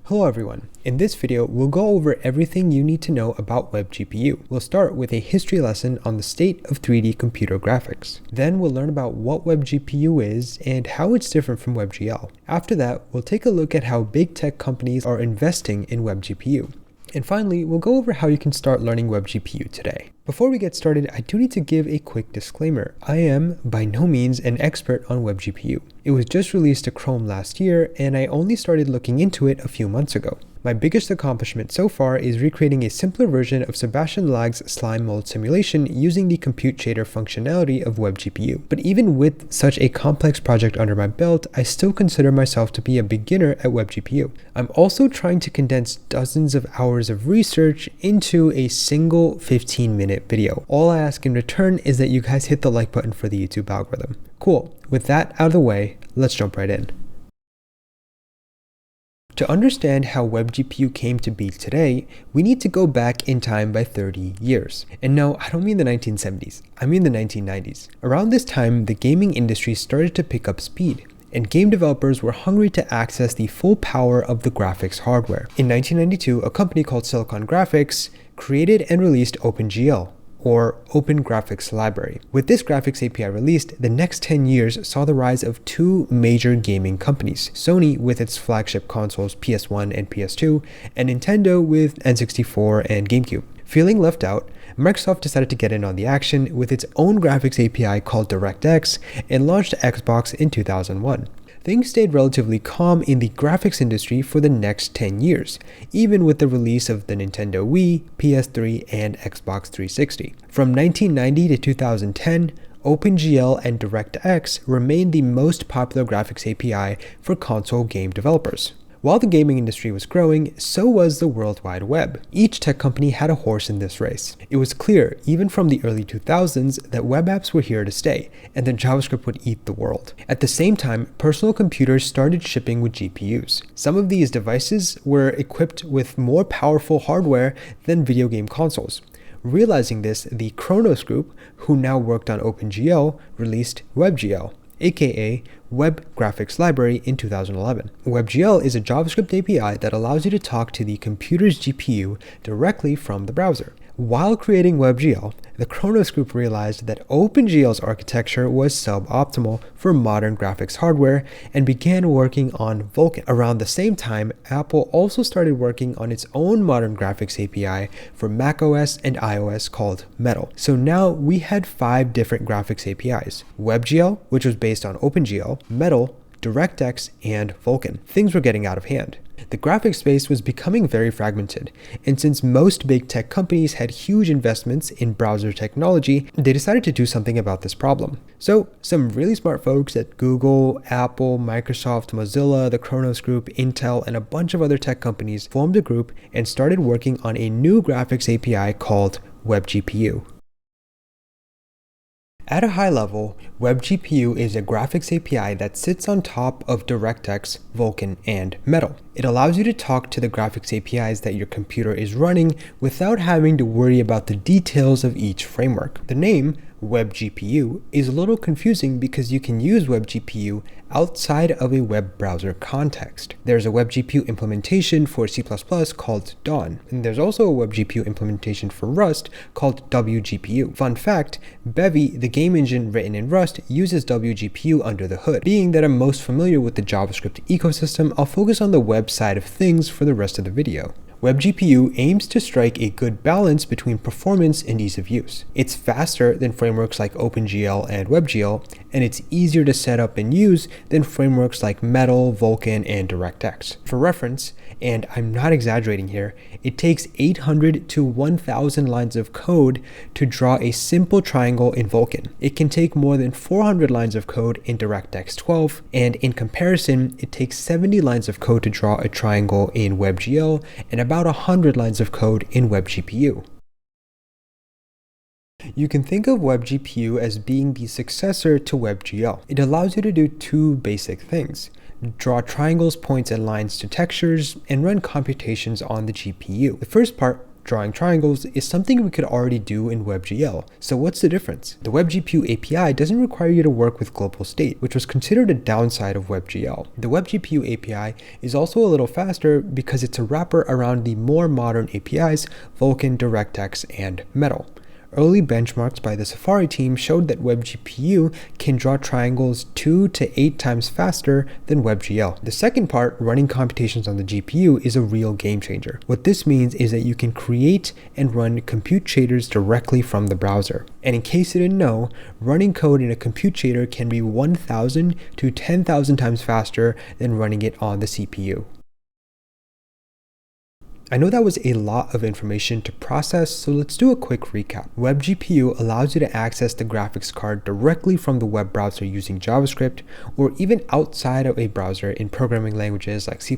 Hello everyone. In this video, we'll go over everything you need to know about WebGPU. We'll start with a history lesson on the state of 3D computer graphics. Then we'll learn about what WebGPU is and how it's different from WebGL. After that, we'll take a look at how big tech companies are investing in WebGPU. And finally, we'll go over how you can start learning WebGPU today. Before we get started, I do need to give a quick disclaimer. I am by no means an expert on WebGPU. It was just released to Chrome last year, and I only started looking into it a few months ago. My biggest accomplishment so far is recreating a simpler version of Sebastian Lag's slime mold simulation using the compute shader functionality of WebGPU. But even with such a complex project under my belt, I still consider myself to be a beginner at WebGPU. I'm also trying to condense dozens of hours of research into a single 15-minute video. All I ask in return is that you guys hit the like button for the YouTube algorithm. Cool. With that out of the way, let's jump right in. To understand how WebGPU came to be today, we need to go back in time by 30 years. And no, I don't mean the 1970s, I mean the 1990s. Around this time, the gaming industry started to pick up speed, and game developers were hungry to access the full power of the graphics hardware. In 1992, a company called Silicon Graphics created and released OpenGL, or Open Graphics Library. With this graphics API released, the next 10 years saw the rise of two major gaming companies, Sony with its flagship consoles PS1 and PS2, and Nintendo with N64 and GameCube. Feeling left out, Microsoft decided to get in on the action with its own graphics API called DirectX and launched Xbox in 2001. Things stayed relatively calm in the graphics industry for the next 10 years, even with the release of the Nintendo Wii, PS3, and Xbox 360. From 1990 to 2010, OpenGL and DirectX remained the most popular graphics API for console game developers. While the gaming industry was growing, so was the World Wide Web. Each tech company had a horse in this race. It was clear, even from the early 2000s, that web apps were here to stay, and that JavaScript would eat the world. At the same time, personal computers started shipping with GPUs. Some of these devices were equipped with more powerful hardware than video game consoles. Realizing this, the Kronos Group, who now worked on OpenGL, released WebGL, aka Web Graphics Library, in 2011. WebGL is a JavaScript API that allows you to talk to the computer's GPU directly from the browser. While creating WebGL, the Kronos Group realized that OpenGL's architecture was suboptimal for modern graphics hardware and began working on Vulkan. Around the same time, Apple also started working on its own modern graphics API for macOS and iOS called Metal. So now we had 5 different graphics APIs: WebGL, which was based on OpenGL, Metal, DirectX, and Vulkan. Things were getting out of hand. The graphics space was becoming very fragmented, and since most big tech companies had huge investments in browser technology, they decided to do something about this problem. So, some really smart folks at Google, Apple, Microsoft, Mozilla, the Kronos Group, Intel, and a bunch of other tech companies formed a group and started working on a new graphics API called WebGPU. At a high level, WebGPU is a graphics API that sits on top of DirectX, Vulkan, and Metal. It allows you to talk to the graphics APIs that your computer is running without having to worry about the details of each framework. The name, WebGPU, is a little confusing because you can use WebGPU outside of a web browser context. There's a WebGPU implementation for C++ called Dawn, and there's also a WebGPU implementation for Rust called WGPU. Fun fact, Bevy, the game engine written in Rust, uses WGPU under the hood. Being that I'm most familiar with the JavaScript ecosystem, I'll focus on the web side of things for the rest of the video. WebGPU aims to strike a good balance between performance and ease of use. It's faster than frameworks like OpenGL and WebGL, and it's easier to set up and use than frameworks like Metal, Vulkan, and DirectX. For reference, and I'm not exaggerating here, it takes 800 to 1,000 lines of code to draw a simple triangle in Vulkan. It can take more than 400 lines of code in DirectX 12, and in comparison, it takes 70 lines of code to draw a triangle in WebGL and about 100 lines of code in WebGPU. You can think of WebGPU as being the successor to WebGL. It allows you to do two basic things: draw triangles, points, and lines to textures, and run computations on the GPU. The first part drawing triangles, is something we could already do in WebGL. So what's the difference? The WebGPU API doesn't require you to work with global state, which was considered a downside of WebGL. The WebGPU API is also a little faster because it's a wrapper around the more modern APIs, Vulkan, DirectX, and Metal. Early benchmarks by the Safari team showed that WebGPU can draw triangles 2 to 8 times faster than WebGL. The second part, running computations on the GPU, is a real game changer. What this means is that you can create and run compute shaders directly from the browser. And in case you didn't know, running code in a compute shader can be 1,000 to 10,000 times faster than running it on the CPU. I know that was a lot of information to process, so let's do a quick recap. WebGPU allows you to access the graphics card directly from the web browser using JavaScript, or even outside of a browser in programming languages like C++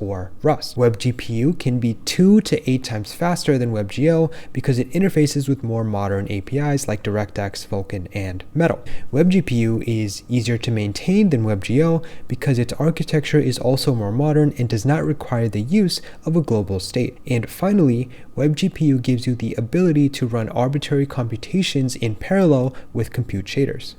or Rust. WebGPU can be 2 to 8 times faster than WebGL because it interfaces with more modern APIs like DirectX, Vulkan, and Metal. WebGPU is easier to maintain than WebGL because its architecture is also more modern and does not require the use of a global state. And finally, WebGPU gives you the ability to run arbitrary computations in parallel with compute shaders.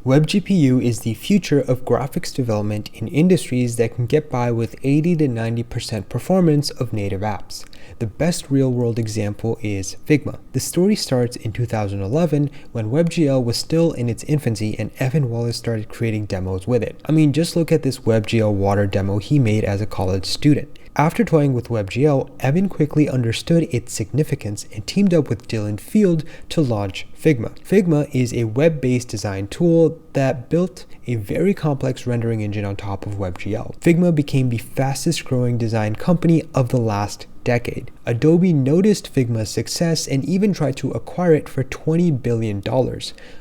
WebGPU is the future of graphics development in industries that can get by with 80 to 90% performance of native apps. The best real-world example is Figma. The story starts in 2011 when WebGL was still in its infancy and Evan Wallace started creating demos with it. I mean, just look at this WebGL water demo he made as a college student. After toying with WebGL, Evan quickly understood its significance and teamed up with Dylan Field to launch Figma. Figma is a web-based design tool that built a very complex rendering engine on top of WebGL. Figma became the fastest growing design company of the last decade. Adobe noticed Figma's success and even tried to acquire it for $20 billion,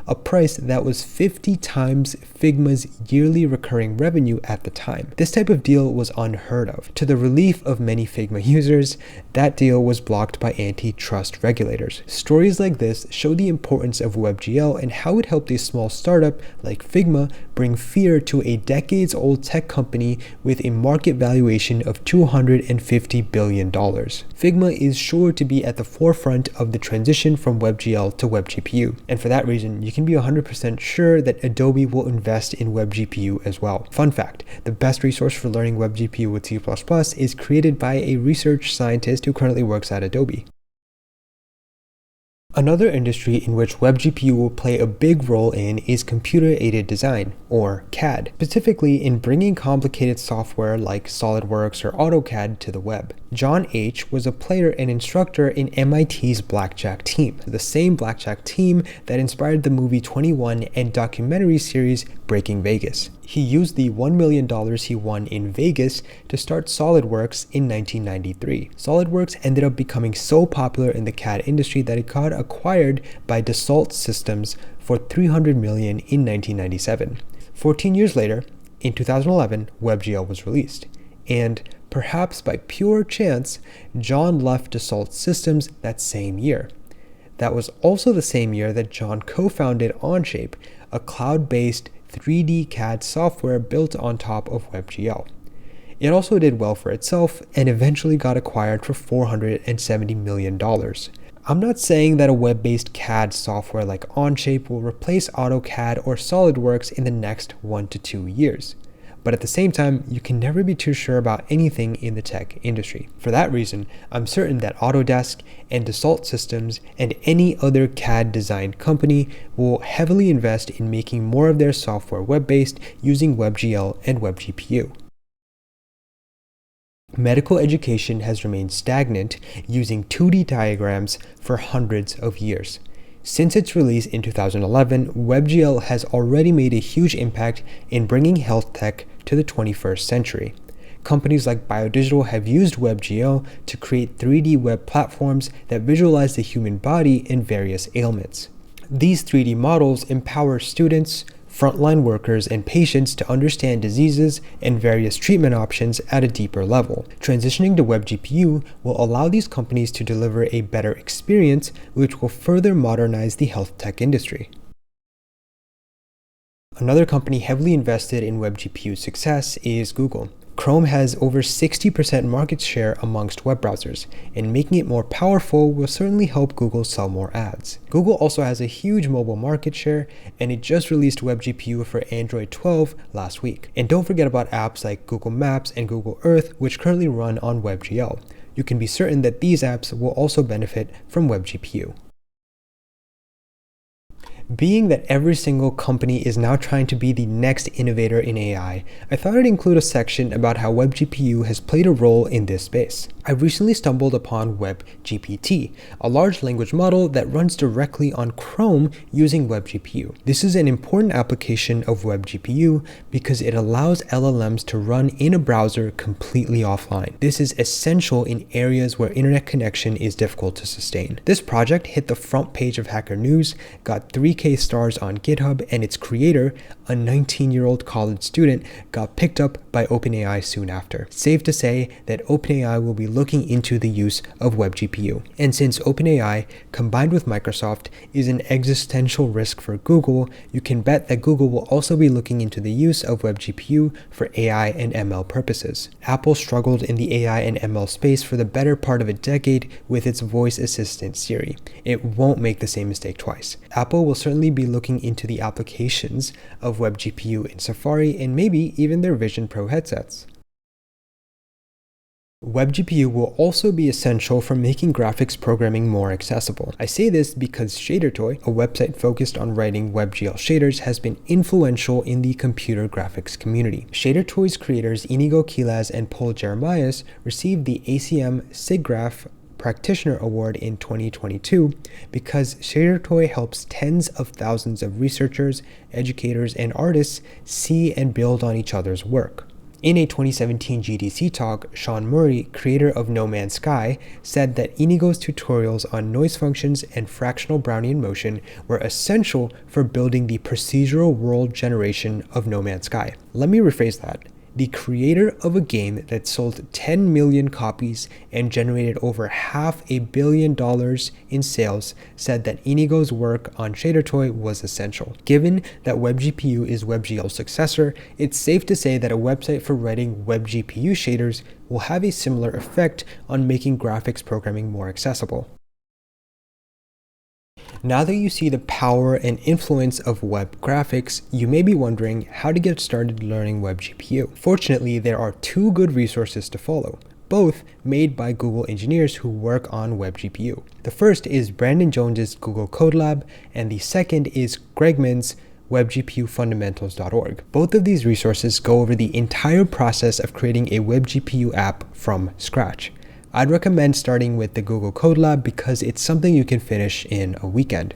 a price that was 50 times Figma's yearly recurring revenue at the time. This type of deal was unheard of. To the relief of many Figma users, that deal was blocked by antitrust regulators. Stories like this show the importance of WebGL and how it helped a small startup like Figma bring fear to a decades-old tech company with a market valuation of $250 billion. Figma is sure to be at the forefront of the transition from WebGL to WebGPU, and for that reason, you can be 100% sure that Adobe will invest in WebGPU as well. Fun fact, the best resource for learning WebGPU with C++ is created by a research scientist who currently works at Adobe. Another industry in which WebGPU will play a big role in is computer-aided design, or CAD, specifically in bringing complicated software like SolidWorks or AutoCAD to the web. John H. was a player and instructor in MIT's Blackjack team, the same Blackjack team that inspired the movie 21 and documentary series Breaking Vegas. He used the $1 million he won in Vegas to start SolidWorks in 1993. SolidWorks ended up becoming so popular in the CAD industry that it got acquired by Dassault Systems for $300 million in 1997. 14 years later, in 2011, WebGL was released. And perhaps by pure chance, John left Dassault Systems that same year. That was also the same year that John co-founded Onshape, a cloud-based 3D CAD software built on top of WebGL. It also did well for itself and eventually got acquired for $470 million. I'm not saying that a web-based CAD software like Onshape will replace AutoCAD or SolidWorks in the next 1 to 2 years. But at the same time, you can never be too sure about anything in the tech industry. For that reason, I'm certain that Autodesk and Dassault Systems and any other CAD design company will heavily invest in making more of their software web-based using WebGL and WebGPU. Medical education has remained stagnant using 2D diagrams for hundreds of years. Since its release in 2011, WebGL has already made a huge impact in bringing health tech to the 21st century. Companies like BioDigital have used WebGL to create 3D web platforms that visualize the human body and various ailments. These 3D models empower students, frontline workers, and patients to understand diseases and various treatment options at a deeper level. Transitioning to WebGPU will allow these companies to deliver a better experience, which will further modernize the health tech industry. Another company heavily invested in WebGPU's success is Google. Chrome has over 60% market share amongst web browsers, and making it more powerful will certainly help Google sell more ads. Google also has a huge mobile market share, and it just released WebGPU for Android 12 last week. And don't forget about apps like Google Maps and Google Earth, which currently run on WebGL. You can be certain that these apps will also benefit from WebGPU. Being that every single company is now trying to be the next innovator in AI, I thought I'd include a section about how WebGPU has played a role in this space. I recently stumbled upon WebGPT, a large language model that runs directly on Chrome using WebGPU. This is an important application of WebGPU because it allows LLMs to run in a browser completely offline. This is essential in areas where internet connection is difficult to sustain. This project hit the front page of Hacker News, got 3K stars on GitHub, and its creator, a 19-year-old college student, got picked up by OpenAI soon after. Safe to say that OpenAI will be looking into the use of WebGPU. And since OpenAI, combined with Microsoft, is an existential risk for Google, you can bet that Google will also be looking into the use of WebGPU for AI and ML purposes. Apple struggled in the AI and ML space for the better part of a decade with its voice assistant Siri. It won't make the same mistake twice. Apple will certainly be looking into the applications of WebGPU in Safari and maybe even their Vision Pro headsets. WebGPU will also be essential for making graphics programming more accessible. I say this because ShaderToy, a website focused on writing WebGL shaders, has been influential in the computer graphics community. ShaderToy's creators Inigo Quilaz and Paul Jeremias received the ACM SIGGRAPH Practitioner Award in 2022 because ShaderToy helps tens of thousands of researchers, educators, and artists see and build on each other's work. In a 2017 GDC talk, Sean Murray, creator of No Man's Sky, said that Inigo's tutorials on noise functions and fractional Brownian motion were essential for building the procedural world generation of No Man's Sky. Let me rephrase that. The creator of a game that sold 10 million copies and generated over $500 million in sales said that Inigo's work on ShaderToy was essential. Given that WebGPU is WebGL's successor, it's safe to say that a website for writing WebGPU shaders will have a similar effect on making graphics programming more accessible. Now that you see the power and influence of web graphics, you may be wondering how to get started learning WebGPU. Fortunately, there are two good resources to follow, both made by Google engineers who work on WebGPU. The first is Brandon Jones's Google Code Lab, and the second is Gregman's WebGPUfundamentals.org. Both of these resources go over the entire process of creating a WebGPU app from scratch. I'd recommend starting with the Google Code Lab because it's something you can finish in a weekend.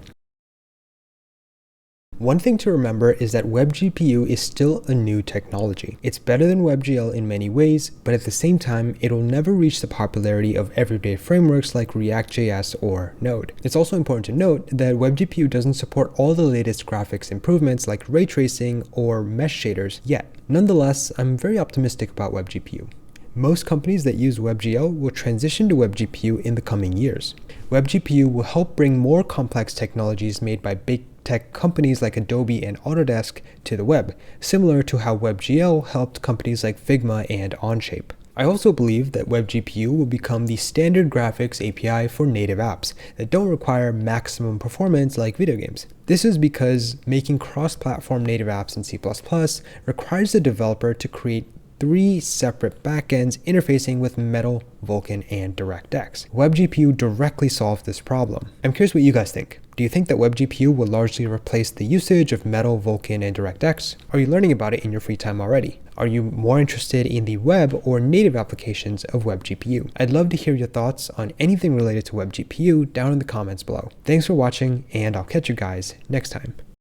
One thing to remember is that WebGPU is still a new technology. It's better than WebGL in many ways, but at the same time, it'll never reach the popularity of everyday frameworks like React.js or Node. It's also important to note that WebGPU doesn't support all the latest graphics improvements like ray tracing or mesh shaders yet. Nonetheless, I'm very optimistic about WebGPU. Most companies that use WebGL will transition to WebGPU in the coming years. WebGPU will help bring more complex technologies made by big tech companies like Adobe and Autodesk to the web, similar to how WebGL helped companies like Figma and Onshape. I also believe that WebGPU will become the standard graphics API for native apps that don't require maximum performance like video games. This is because making cross-platform native apps in C++ requires the developer to create 3 separate backends interfacing with Metal, Vulkan, and DirectX. WebGPU directly solves this problem. I'm curious what you guys think. Do you think that WebGPU will largely replace the usage of Metal, Vulkan, and DirectX? Are you learning about it in your free time already? Are you more interested in the web or native applications of WebGPU? I'd love to hear your thoughts on anything related to WebGPU down in the comments below. Thanks for watching, and I'll catch you guys next time.